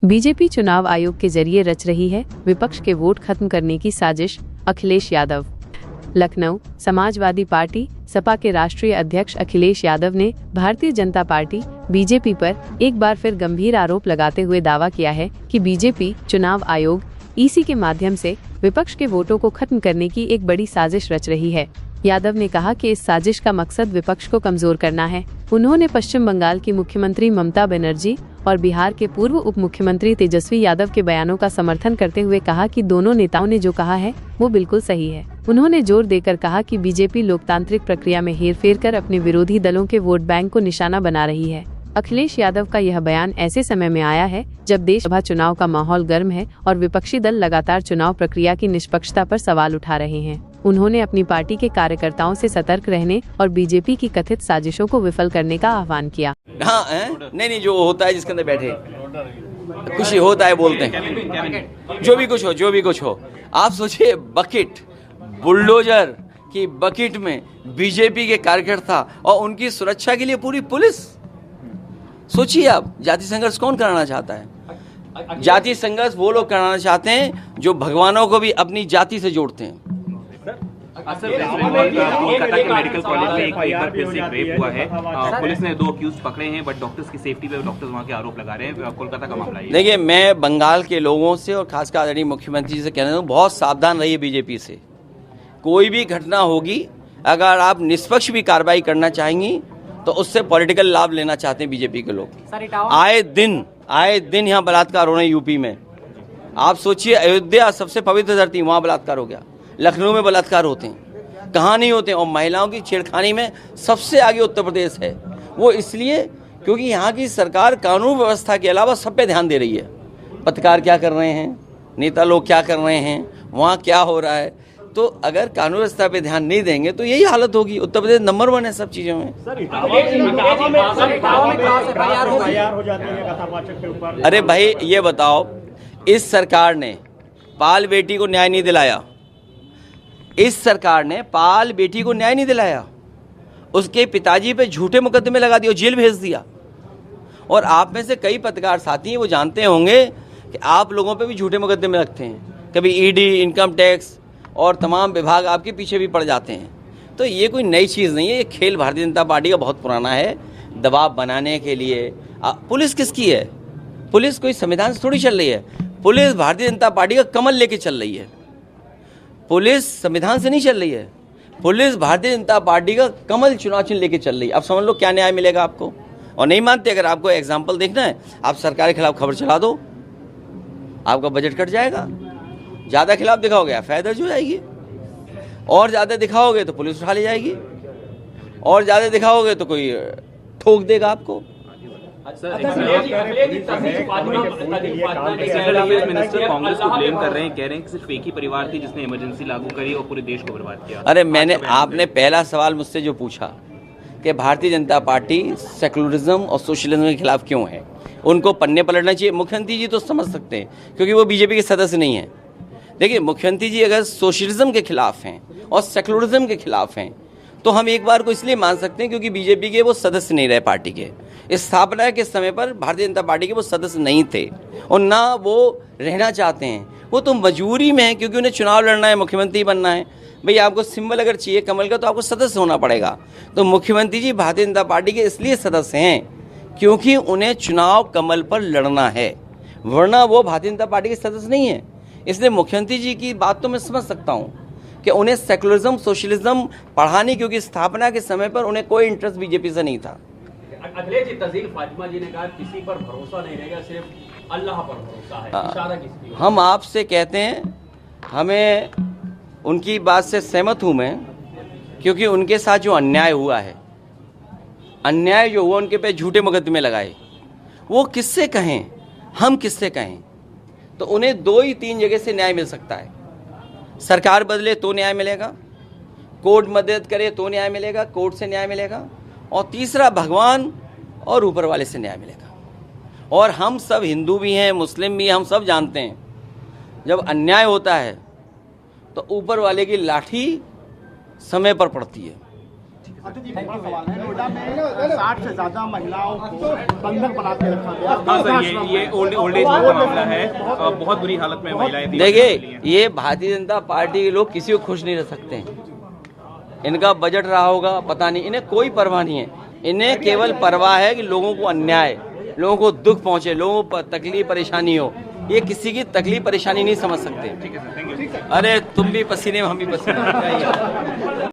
BJP चुनाव आयोग के जरिए रच रही है विपक्ष के वोट खत्म करने की साजिश। अखिलेश यादव। लखनऊ। समाजवादी पार्टी सपा के राष्ट्रीय अध्यक्ष अखिलेश यादव ने भारतीय जनता पार्टी बीजेपी पर एक बार फिर गंभीर आरोप लगाते हुए दावा किया है कि बीजेपी चुनाव आयोग ईसी के माध्यम से विपक्ष के वोटों को खत्म करने की एक बड़ी साजिश रच रही है। यादव ने कहा कि इस साजिश का मकसद विपक्ष को कमजोर करना है। उन्होंने पश्चिम बंगाल की मुख्यमंत्री ममता बनर्जी और बिहार के पूर्व उप मुख्यमंत्री तेजस्वी यादव के बयानों का समर्थन करते हुए कहा कि दोनों नेताओं ने जो कहा है वो बिल्कुल सही है। उन्होंने जोर देकर कहा कि बीजेपी लोकतांत्रिक प्रक्रिया में हेरफेर कर अपने विरोधी दलों के वोट बैंक को निशाना बना रही है। अखिलेश यादव का यह बयान ऐसे समय में आया है जब देश सभा चुनाव का माहौल गर्म है और विपक्षी दल लगातार चुनाव प्रक्रिया की निष्पक्षता पर सवाल उठा रहे हैं। उन्होंने अपनी पार्टी के कार्यकर्ताओं से सतर्क रहने और बीजेपी की कथित साजिशों को विफल करने का आह्वान किया। हाँ नहीं जो होता है जिसके अंदर बैठे कुछ होता है बोलते हैं, जो भी कुछ हो। आप सोचिए बकेट बुलडोजर की बकेट में बीजेपी के कार्यकर्ता और उनकी सुरक्षा के लिए पूरी पुलिस। सोचिए आप, जाति संघर्ष कौन कराना चाहता है? जाति संघर्ष वो लोग कराना चाहते हैं जो भगवानों को भी अपनी जाति से जोड़ते हैं। कोलकाता के मेडिकल कॉलेज में एक बार फिर से रेप हुआ है। पुलिस ने 2 अक्यूज पकड़े हैं, बट डॉक्टर्स की सेफ्टी पे डॉक्टर्स वहां के आरोप लगा रहे हैं। कोलकाता का मामला है। देखिए, मैं बंगाल के लोगों से और खासकर आदरणीय मुख्यमंत्री जी से कहना चाहूँ, बहुत सावधान रहिए बीजेपी से। कोई भी घटना होगी, अगर आप निष्पक्ष भी कार्रवाई करना चाहेंगी तो उससे पॉलिटिकल लाभ लेना चाहते हैं बीजेपी के लोग। आए दिन यहाँ बलात्कार हो रहे हैं यूपी में। आप सोचिए, अयोध्या सबसे पवित्र धरती, वहाँ बलात्कार हो गया। लखनऊ में बलात्कार होते हैं, कहाँ नहीं होते हैं। और महिलाओं की छेड़खानी में सबसे आगे उत्तर प्रदेश है। वो इसलिए क्योंकि यहाँ की सरकार कानून व्यवस्था के अलावा सब पे ध्यान दे रही है। पत्रकार क्या कर रहे हैं, नेता लोग क्या कर रहे हैं, वहाँ क्या हो रहा है। तो अगर कानून व्यवस्था पे ध्यान नहीं देंगे तो यही हालत होगी। उत्तर प्रदेश नंबर 1 है सब चीजों में। अरे भाई, ये बताओ, इस सरकार ने पाल बेटी को न्याय नहीं दिलाया। इस सरकार ने पाल बेटी को न्याय नहीं दिलाया। उसके पिताजी पे झूठे मुकदमे लगा दिए, जेल भेज दिया। और आप में से कई पत्रकार साथी हैं, वो जानते होंगे कि आप लोगों पे भी झूठे मुकदमे लगते हैं। कभी ईडी, इनकम टैक्स और तमाम विभाग आपके पीछे भी पड़ जाते हैं। तो ये कोई नई चीज़ नहीं है। ये खेल भारतीय जनता पार्टी का बहुत पुराना है, दबाव बनाने के लिए। पुलिस किसकी है? पुलिस कोई संविधान से थोड़ी चल रही है। पुलिस भारतीय जनता पार्टी का कमल लेके चल रही है। पुलिस संविधान से नहीं चल रही है। पुलिस भारतीय जनता पार्टी का कमल चुनाव चिन्ह लेके चल रही है। अब समझ लो क्या न्याय मिलेगा आपको। और नहीं मानते, अगर आपको एग्जाम्पल देखना है, आप सरकार के खिलाफ खबर चला दो, आपका बजट कट जाएगा। ज़्यादा खिलाफ दिखाओगे एफआईआर दर्ज हो जाएगी, और ज़्यादा दिखाओगे तो पुलिस उठा ली जाएगी, और ज़्यादा दिखाओगे तो कोई ठोक देगा आपको। मिनिस्टर कांग्रेस को ब्लेम कर रहे हैं, कह रहे हैं कि सिर्फ एक ही परिवार थी जिसने इमरजेंसी लागू करी और पूरे देश को बर्बाद किया। अरे आपने पहला सवाल मुझसे जो पूछा कि भारतीय जनता पार्टी सेकुलरिज्म और सोशलिज्म के खिलाफ क्यों है, उनको पन्ने पलटना चाहिए। मुख्यमंत्री जी तो समझ सकते हैं क्योंकि वो बीजेपी के सदस्य नहीं है। देखिए, मुख्यमंत्री जी अगर सोशलिज्म के खिलाफ हैं और सेकुलरिज्म के खिलाफ हैं तो हम एक बार को इसलिए मान सकते हैं क्योंकि बीजेपी के वो सदस्य नहीं रहे। पार्टी के स्थापना के समय पर भारतीय जनता पार्टी के वो सदस्य नहीं थे और ना वो रहना चाहते हैं। वो तो मजबूरी में है क्योंकि उन्हें चुनाव लड़ना है, मुख्यमंत्री बनना है। भाई, आपको सिंबल अगर चाहिए कमल का तो आपको सदस्य होना पड़ेगा। तो मुख्यमंत्री जी भारतीय जनता पार्टी के इसलिए सदस्य हैं क्योंकि उन्हें चुनाव कमल पर लड़ना है, वरना वो भारतीय जनता पार्टी के सदस्य नहीं है। इसलिए मुख्यमंत्री जी की बात तो मैं समझ सकता हूँ कि उन्हें सेकुलरिज्म सोशलिज्म पढ़ानी, क्योंकि स्थापना के समय पर उन्हें कोई इंटरेस्ट बीजेपी से नहीं था। अखिलेश जी, तहसील फातिमा जी ने कहा किसी पर भरोसा नहीं रहेगा, सिर्फ अल्लाह पर भरोसा है। इशारा किसकी? हम आपसे कहते हैं, हमें उनकी बात से सहमत हूँ मैं, क्योंकि उनके साथ जो अन्याय हुआ है, अन्याय जो हुआ, उनके पे झूठे मुकदमे लगाए, वो किससे कहें, हम किससे कहें। तो उन्हें 2 ही 3 जगह से न्याय मिल सकता है। सरकार बदले तो न्याय मिलेगा, कोर्ट मदद करे तो न्याय मिलेगा, कोर्ट से न्याय मिलेगा, और तीसरा भगवान और ऊपर वाले से न्याय मिलेगा। और हम सब हिंदू भी हैं, मुस्लिम भी हैं, हम सब जानते हैं जब अन्याय होता है तो ऊपर वाले की लाठी समय पर पड़ती है। सवाल है, नोएडा में 60 से ज्यादा महिलाओं को बंधक बना के रखा गया। हाँ सर, ये ओल्ड एज का मामला है, बहुत बुरी हालत में महिलाएं। देखिए, ये भारतीय जनता पार्टी के लोग किसी को खुश नहीं रख सकते। इनका बजट रहा होगा पता नहीं, इन्हें कोई परवाह नहीं है। इन्हें केवल परवाह है कि लोगों को अन्याय, लोगों को दुख पहुंचे, लोगों को तकलीफ परेशानी हो। ये किसी की तकलीफ परेशानी नहीं समझ सकते। ठीक है सर, थैंक यू। अरे तुम भी पसीने में, हम भी पसीने में।